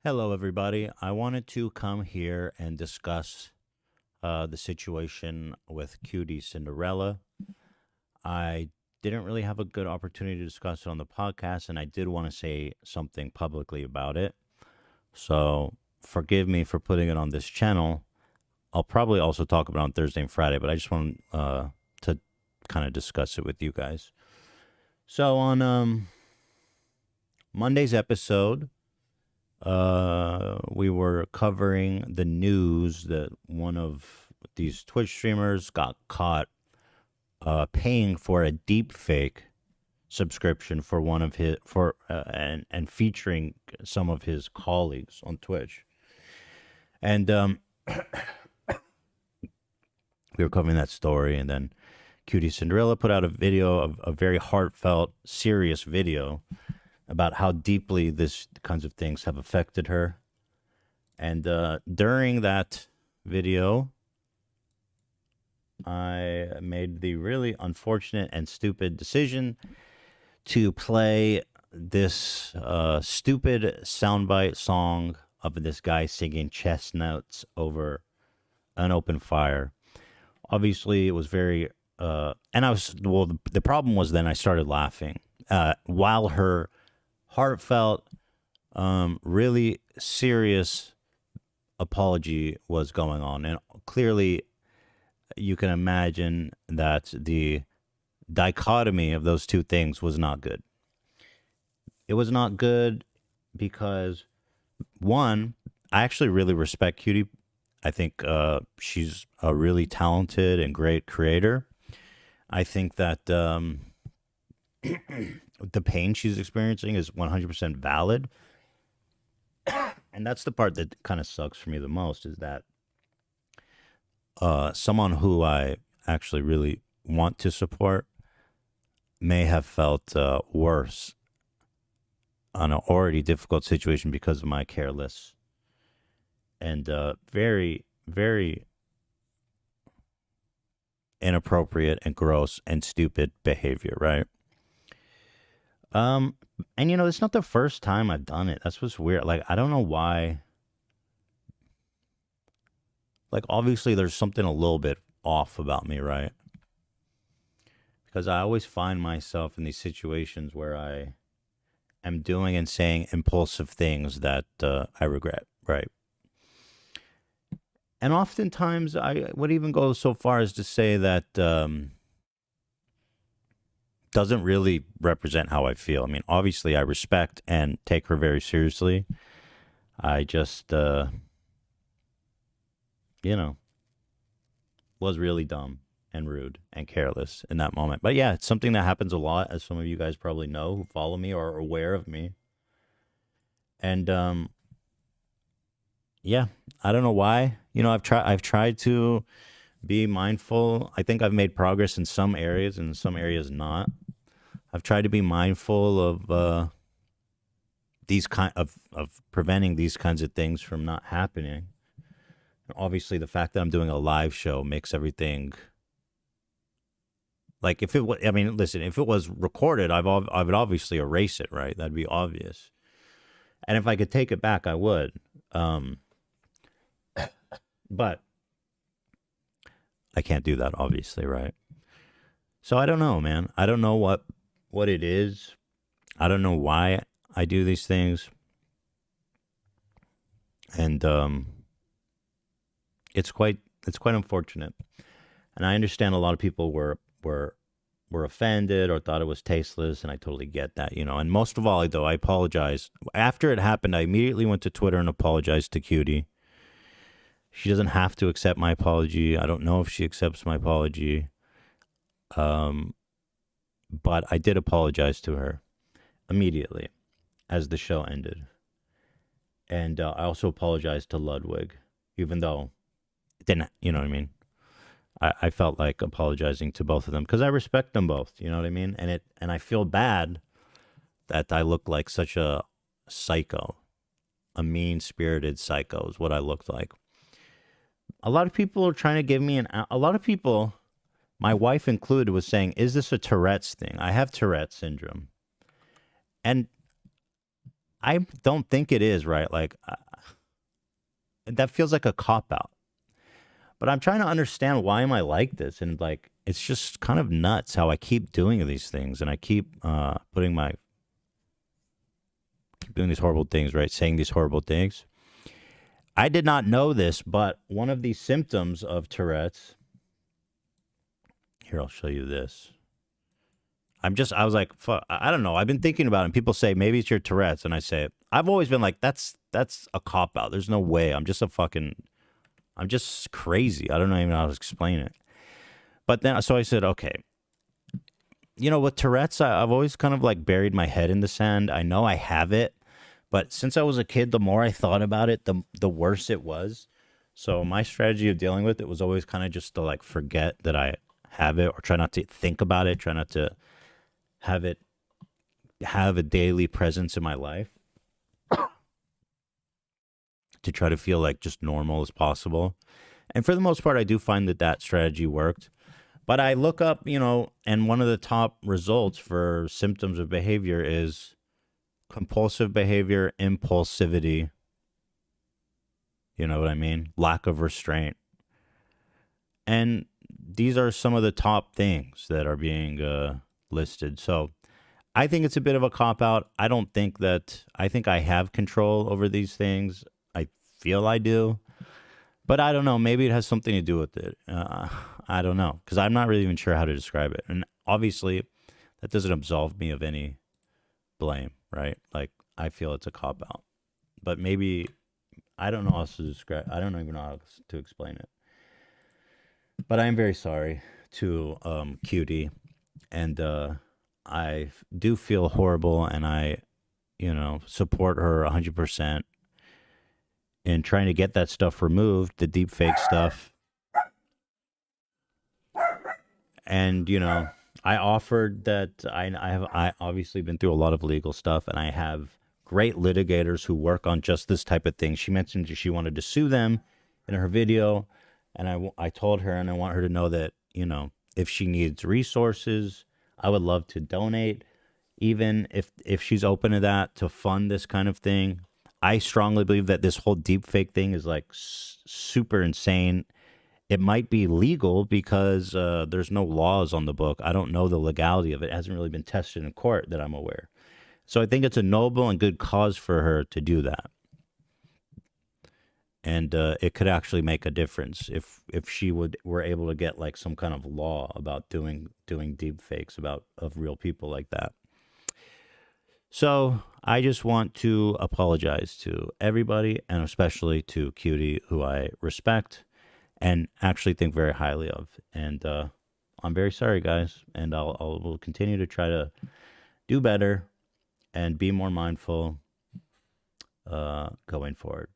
Hello, everybody. I wanted to come here and discuss the situation with QTCinderella. I didn't really have a good opportunity to discuss it on the podcast, and I did want to say something publicly about it. So forgive me for putting it on this channel. I'll probably also talk about it on Thursday and Friday, but I just want to kind of discuss it with you guys. So on Monday's episode, we were covering the news that one of these Twitch streamers got caught paying for a deep fake subscription for one of his and featuring some of his colleagues on Twitch. And we were covering that story, and then QTCinderella put out a video of a very heartfelt, serious video about how deeply this kinds of things have affected her. And during that video, I made the really unfortunate and stupid decision to play this stupid soundbite song of this guy singing chestnuts over an open fire. Obviously, it was very, the problem was then I started laughing while her heartfelt, really serious apology was going on. And clearly, you can imagine that the dichotomy of those two things was not good. It was not good because, one, I actually really respect Cutie. I think she's a really talented and great creator. I think that the pain she's experiencing is 100% valid. And that's the part that kind of sucks for me the most, is that someone who I actually really want to support may have felt worse on an already difficult situation because of my careless and very, very inappropriate and gross and stupid behavior, right? And it's not the first time I've done it. That's what's weird. Like, I don't know why. Like, obviously, there's something a little bit off about me, right? Because I always find myself in these situations where I am doing and saying impulsive things that I regret, right? And oftentimes, I would even go so far as to say that doesn't really represent how I feel. I mean, obviously, I respect and take her very seriously. I just, was really dumb and rude and careless in that moment. But yeah, it's something that happens a lot, as some of you guys probably know who follow me or are aware of me. And yeah, I don't know why. I've tried to be mindful. I think I've made progress in some areas and in some areas not. I've tried to be mindful of these of preventing these kinds of things from not happening. Obviously, the fact that I'm doing a live show makes everything, like, if it was, I mean, listen, if it was recorded, I would obviously erase it, right? That'd be obvious. And if I could take it back, I would. But I can't do that, obviously, right? So I don't know, man. I don't know what it is. I don't know why I do these things. And it's quite unfortunate. And I understand a lot of people were offended or thought it was tasteless, and I totally get that, And most of all, though, I apologize. After it happened, I immediately went to Twitter and apologized to Cutie. She doesn't have to accept my apology. I don't know if she accepts my apology. But I did apologize to her immediately as the show ended. And I also apologized to Ludwig, even though it didn't, you know what I mean? I felt like apologizing to both of them because I respect them both, you know what I mean? And I feel bad that I look like such a psycho, a mean-spirited psycho is what I looked like. A lot of people are trying to give me a lot of people, my wife included, was saying, is this a Tourette's thing? I have Tourette's syndrome. And I don't think it is, right? Like that feels like a cop out. But I'm trying to understand why am I like this, and like it's just kind of nuts how I keep doing these things, and I keep keep doing these horrible things, right? Saying these horrible things. I did not know this, but one of the symptoms of Tourette's. Here, I'll show you this. I was like, fuck, I don't know. I've been thinking about it. And people say maybe it's your Tourette's, and I say I've always been like, that's a cop out. There's no way. I'm just crazy. I don't even know how to explain it. But then, so I said, okay, with Tourette's, I've always kind of like buried my head in the sand. I know I have it, but since I was a kid, the more I thought about it, the worse it was. So my strategy of dealing with it was always kind of just to like forget that I have it, or try not to think about it, try not to have it have a daily presence in my life, to try to feel like just normal as possible. And for the most part, I do find that strategy worked. But I look up, and one of the top results for symptoms of behavior is compulsive behavior, impulsivity. You know what I mean? Lack of restraint. And these are some of the top things that are being listed. So I think it's a bit of a cop out. I think I have control over these things. I feel I do. But I don't know. Maybe it has something to do with it. I don't know. Because I'm not really even sure how to describe it. And obviously, that doesn't absolve me of any blame, right? Like, I feel it's a cop out. But maybe, I don't know how else to describe. I don't even know how to explain it. But I am very sorry to QT. And I do feel horrible. And I, support her 100% in trying to get that stuff removed, the deep fake stuff. And I offered that I obviously been through a lot of legal stuff, and I have great litigators who work on just this type of thing. She mentioned she wanted to sue them in her video, and I told her, and I want her to know that if she needs resources, I would love to donate, even if she's open to that, to fund this kind of thing. I strongly believe that this whole deep fake thing is like super insane. It might be legal because there's no laws on the book. I don't know the legality of it. It hasn't really been tested in court that I'm aware. So I think it's a noble and good cause for her to do that. And it could actually make a difference if she were able to get like some kind of law about doing deep fakes of real people like that. So I just want to apologize to everybody, and especially to QT, who I respect and actually think very highly of. And I'm very sorry, guys. And will continue to try to do better and be more mindful going forward.